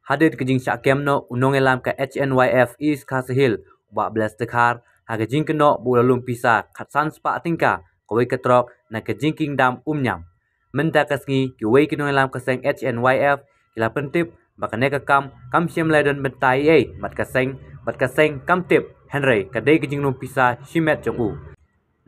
hadir kejing syakem no unong elam ka HNYF East Kasihil ba belas tekar ha kejing keno bulalum pisa khatsan spa tingka kawai ketrok na kejing kingdom umnyam menta kasngi kiwai kinong elam kaseng HNYF kila pentip bakane kam siam ladan bentai mat kaseng kam tip Henry kadai kejing lum pisa shimet joku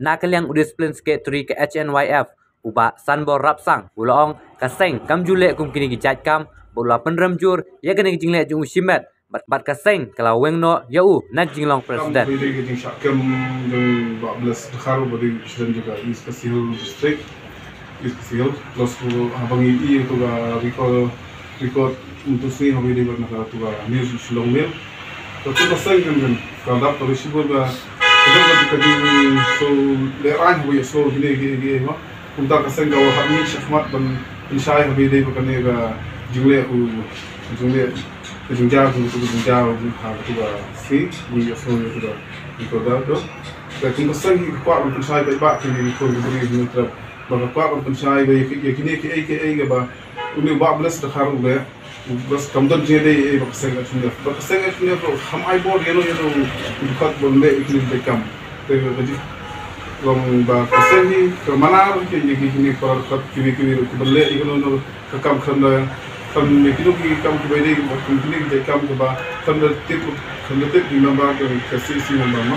na kaliang udiscipline sekretari ke HNYF uba sanbor rapsang ulong kaseng kam jule kum kini gijat kam bola penrem jur ya kene jingle jung simet bat kaseng kalau weng no yau na jinglong presiden kam syakem jung 14 dekharu bodi presiden juga East Kasihil district East Kasihil plus habang itu ga record untuk sini habis di mana tu ga news sulong mil tu kaseng kan kalau tu sibur ga kadang kadang so leran habis so gini mah untuk kaseng ga habis syafmat ban insai habis di mana ga jungle jungjau ha tu ga si ni so tu ga record tu tapi kaseng kuat untuk saya baik ni ko beri terap bapa kuat untuk saya baik kini ke ba uni 14 dekhar udah बस कमदन जेदे ए बक्सेंग तो हम आई बोर्ड येनो बुखात बोलने इकली बेकम ते गजी लम बा कसेंगी कमना के ये पर खत किनी बोलने इकनो नो कम खंदा खन किलो की कम के बेदे किनी बेकम के बा खंदते नंबर के कसी नंबर मा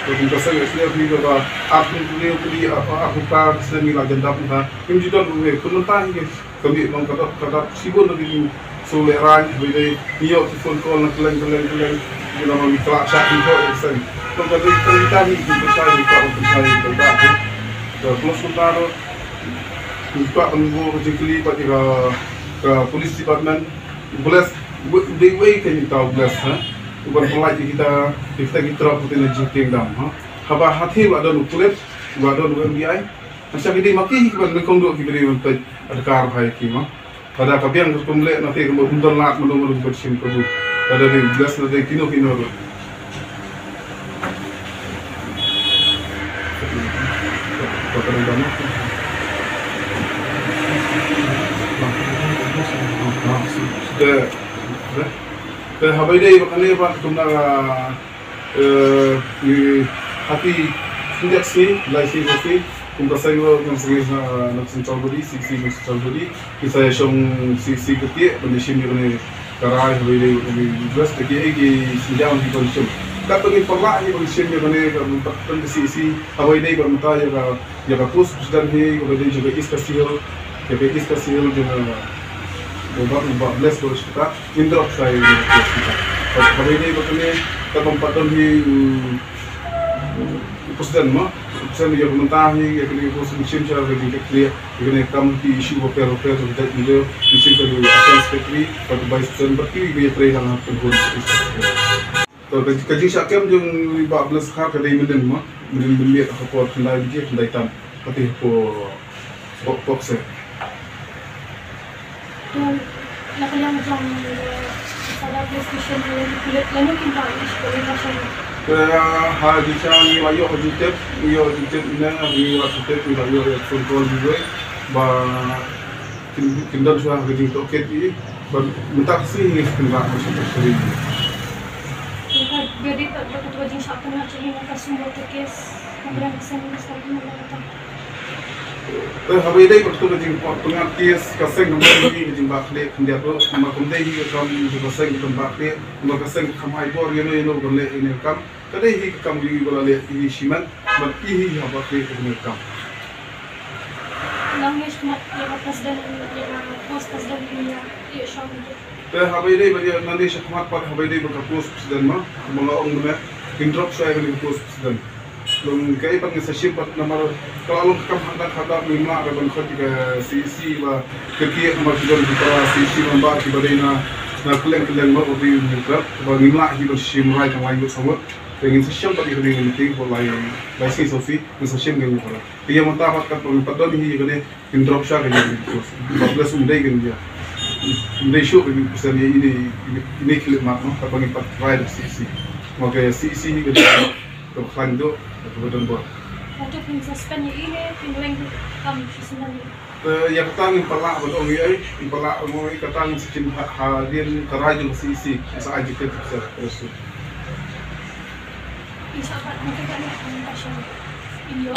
तो कसेंग इसलिए भी बा आप ने पूरी आप का से मिला जंदा पुना इन जितो ने कुनता ही कभी बंग कदा सिबो लगी so leran bide iyo phone call na kelen bila mau kelak chat info sen to kada kita ni kita sai ko sai ko da to plus utaro kita ambo jikli pa ka police department bless they way kan kita bless ha uban polite kita drop putin jiking dam ha haba hathi ada nu police ada nu MBI macam ini maki ban kong do kibri untuk adkar bhai ki ma pada kabiang kumle nanti kemudian lat menunggu bersin kebu pada di gelas nanti kino ke habai dei bakane pak kumna hati sejak si laisi si kumpa saya yang serius nak sencalbudi, sisi sencalbudi, kita yang sisi ketik, pendisim yang ni karai habis ni jelas ketik lagi senjam di pendisim. Tak pergi perlah ni pendisim yang ni pendisi habis ni bermata yang pus sedang ni kemudian juga East Kasihil juga beberapa belas boleh kita indrop saya kita. Habis ni berkene kita tempatan ni presiden mah presiden yang mentah ni yang kini pun mesin cara kerja clear yang kini kamu di isu hotel kita juga mesin kerja asal sekretari pada vice presiden berarti dia terlihat dalam penghubung to kerja syakem jung 14 khar kedai meden mah meden beliat apa kendai dia kendai tam tapi pok se tu nak yang macam pada PlayStation kulit lalu kita boleh macam ha di sana layo hujit ina ni hujit ni layo football juga ba kindar sudah kerja toket ini mentak sih kena macam sekali jadi tak betul wajib syakem nak cari nak semua kes kemudian kesan sekali nak habis ini betul betul pengertian kaseng kembali di jembak lek dia tu makum deh kam kaseng jembak lek kaseng kamai bor yang boleh ini kam kadai hi kam di boleh ini siman berarti hi apa ke ini kam langis mat yang presiden yang pos presiden yang ia syam habis ini bagi nanti syakmat pada habis ini berkapus presiden mah mengaung dengan indrop saya dengan pos presiden lum kai pang sa ship pat namar kalau kam hadap lima raban khot ke CC ba kekiya nomor 3 di CC nomor ki badina na kelen mo di mitra ba lima hi ba shim right ang lain sama dengan sa ship pat di meeting ko lai si sofi sa ship ngin ko iya matapat ka pang padon hi gane in drop shot ni ba plus day gan dia day show ni sa ini kilit mak no kapag ipat ride CC okay CC ni gane kebetulan itu kebetulan buat. Waktu pun suspend ini, pindah kam sebenarnya. yang katang impalak betul ni, impalak mau katang sekin hadian kerai juga sisi, masa aja kita terus. Isa pa, mungkin kami ang pasyon. Iyo.